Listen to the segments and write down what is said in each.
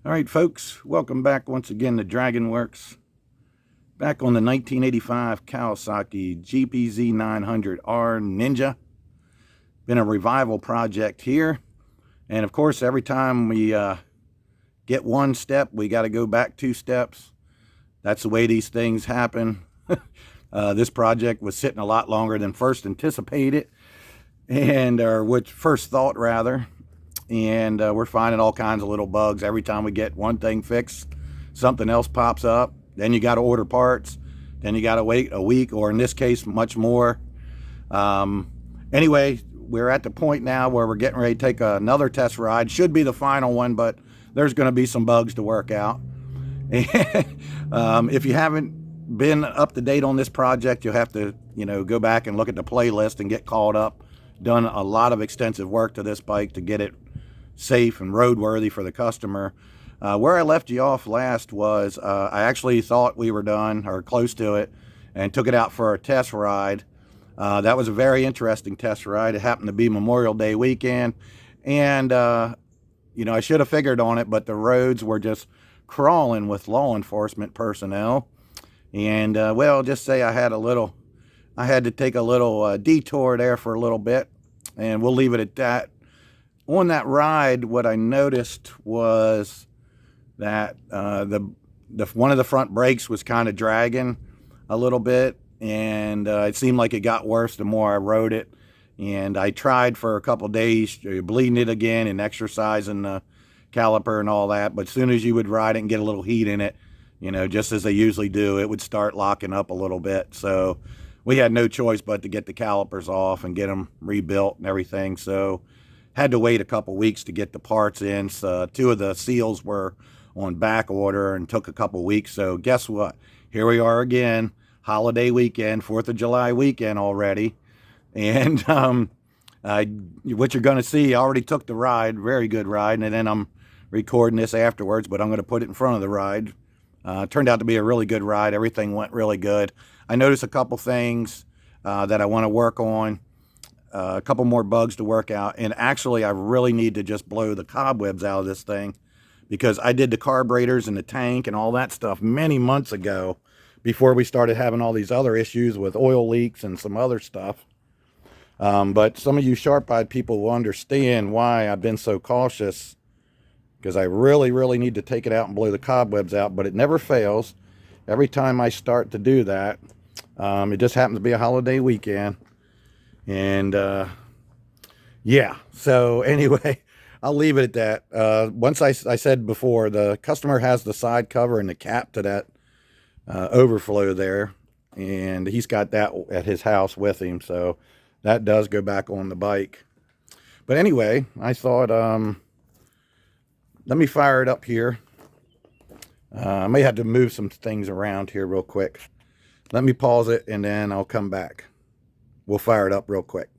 All right, folks, welcome back once again to Dragon Works. Back on the 1985 Kawasaki GPZ900R Ninja. Been a revival project here. And of course, every time we get one step, we got to go back 2 steps. That's the way these things happen. This project was sitting a lot longer than first anticipated, or which first thought rather. And we're finding all kinds of little bugs. Every time we get one thing fixed, something else pops up. Then you got to order parts. Then you got to wait a week, or in this case, much more. Anyway, we're at the point now where we're getting ready to take another test ride. Should be the final one, but there's going to be some bugs to work out. If you haven't been up to date on this project, you'll have to, go back and look at the playlist and get caught up. Done a lot of extensive work to this bike to get it safe and roadworthy for the customer. Where I left you off last was I actually thought we were done or close to it and took it out for a test ride. That was a very interesting test ride. It happened to be Memorial Day weekend, and I should have figured on it, but the roads were just crawling with law enforcement personnel. And well, just say I had to take a little detour there for a little bit, and we'll leave it at that. On that ride, what I noticed was that one of the front brakes was kind of dragging a little bit, and it seemed like it got worse the more I rode it. And I tried for a couple days bleeding it again and exercising the caliper and all that, but as soon as you would ride it and get a little heat in it, just as they usually do, it would start locking up a little bit. So we had no choice but to get the calipers off and get them rebuilt and everything. So had to wait a couple weeks to get the parts in. So 2 of the seals were on back order and took a couple weeks. So guess what? Here we are again, holiday weekend, 4th of July weekend already. And what you're going to see, I already took the ride, very good ride, and then I'm recording this afterwards, but I'm going to put it in front of the ride. Turned out to be a really good ride. Everything went really good. I noticed a couple things that I want to work on. A couple more bugs to work out, and actually I really need to just blow the cobwebs out of this thing, because I did the carburetors and the tank and all that stuff many months ago before we started having all these other issues with oil leaks and some other stuff. But some of you sharp-eyed people will understand why I've been so cautious, because I really need to take it out and blow the cobwebs out, but it never fails. Every time I start to do that, it just happens to be a holiday weekend. And yeah, so anyway, I'll leave it at that. Once I said before, the customer has the side cover and the cap to that overflow there, and he's got that at his house with him, so that does go back on the bike. But anyway, I thought, let me fire it up here. I may have to move some things around here real quick. Let me pause it, and then I'll come back. We'll fire it up real quick.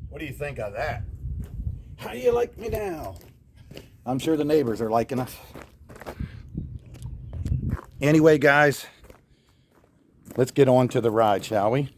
What do you think of that? How do you like me now? I'm sure the neighbors are liking us. Anyway, guys, let's get on to the ride, shall we?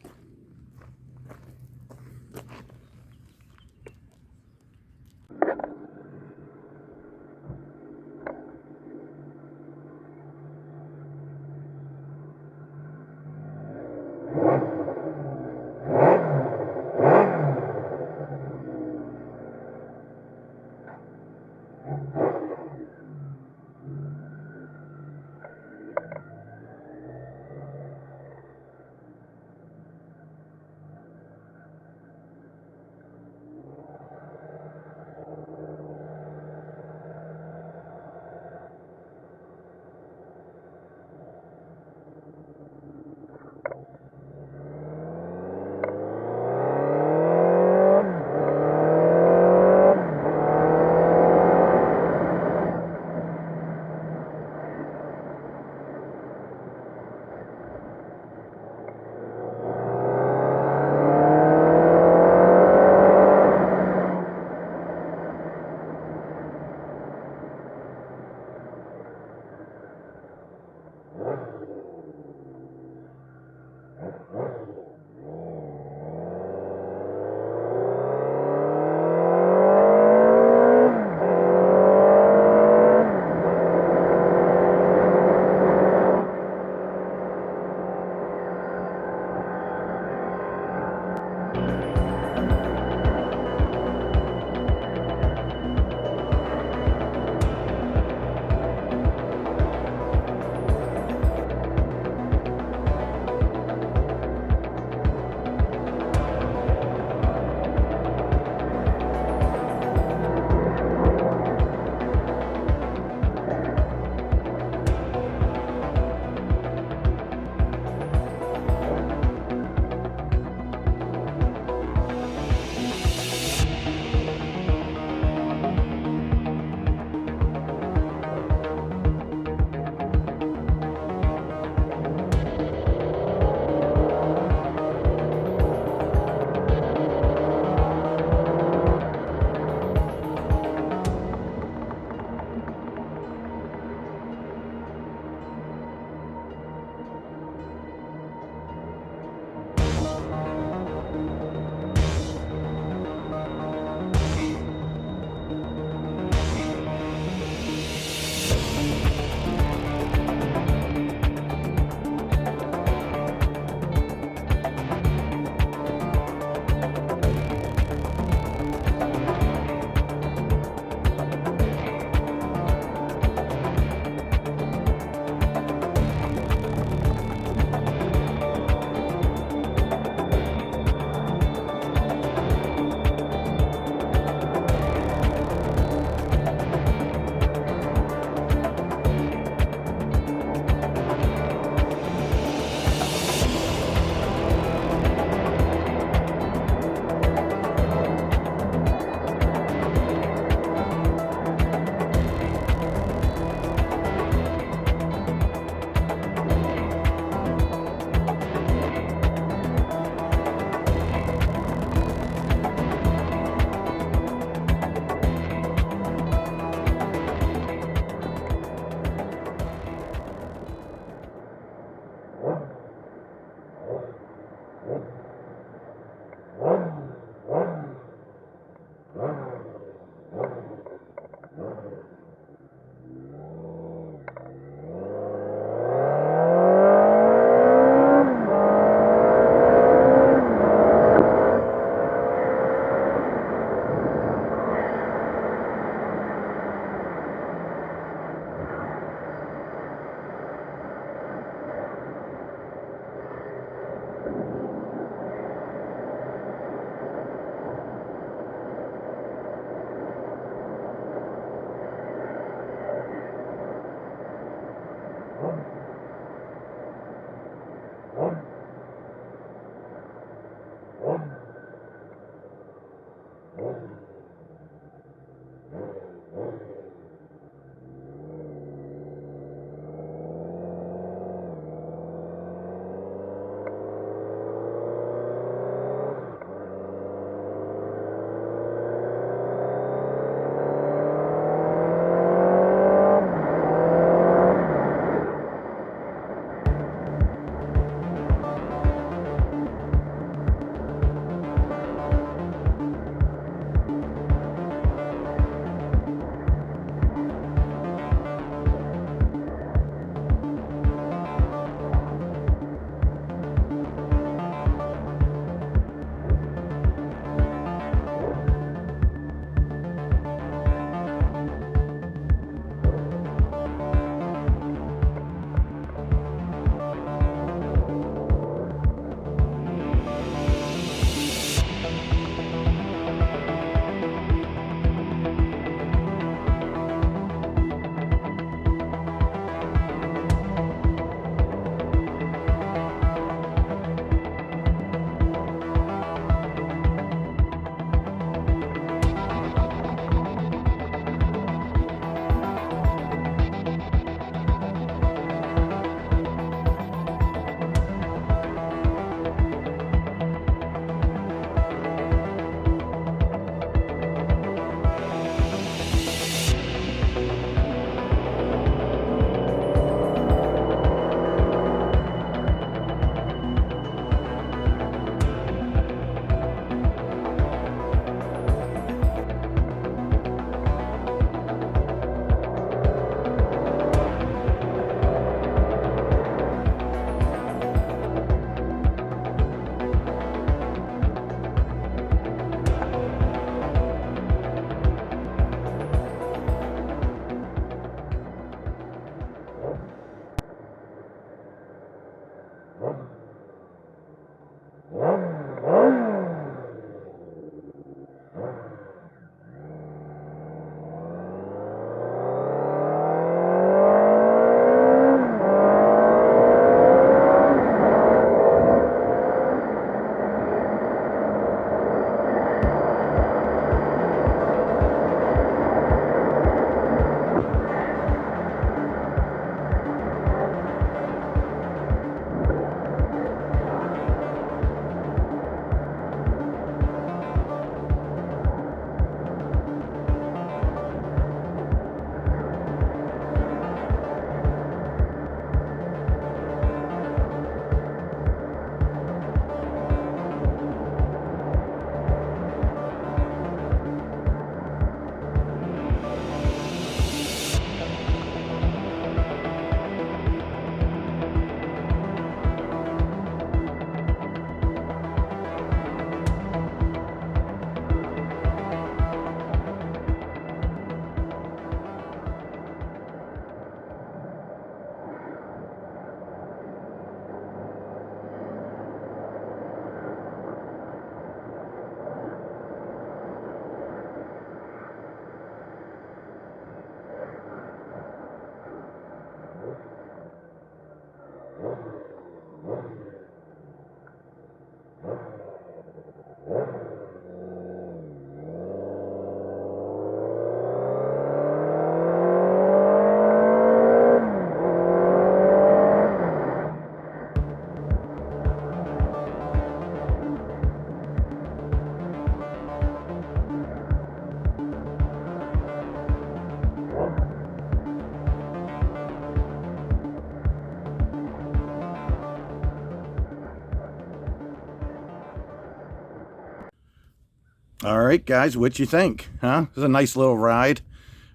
All right, guys, what you think? Huh? It was a nice little ride.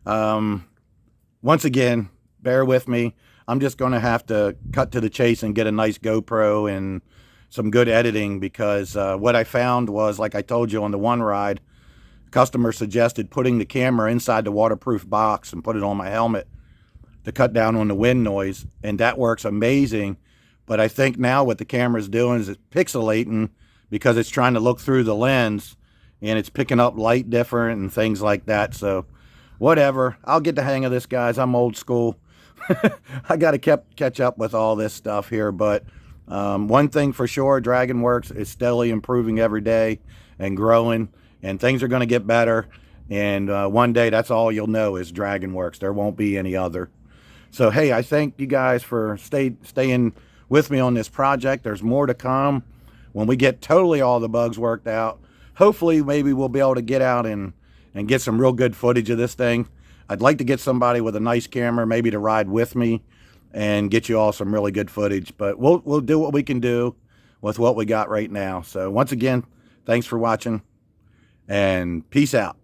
Once again, bear with me. I'm just going to have to cut to the chase and get a nice GoPro and some good editing, because what I found was, like I told you on the one ride, customer suggested putting the camera inside the waterproof box and put it on my helmet to cut down on the wind noise, and that works amazing. But I think now what the camera's doing is it's pixelating because it's trying to look through the lens, and it's picking up light different and things like that. So whatever, I'll get the hang of this, guys. I'm old school. I got to catch up with all this stuff here. But one thing for sure, DragonWorks is steadily improving every day and growing, and things are going to get better. And one day, that's all you'll know is DragonWorks. There won't be any other. So hey, I thank you guys for staying with me on this project. There's more to come when we get totally all the bugs worked out. Hopefully, maybe we'll be able to get out and get some real good footage of this thing. I'd like to get somebody with a nice camera, maybe to ride with me and get you all some really good footage. But we'll do what we can do with what we got right now. So once again, thanks for watching, and peace out.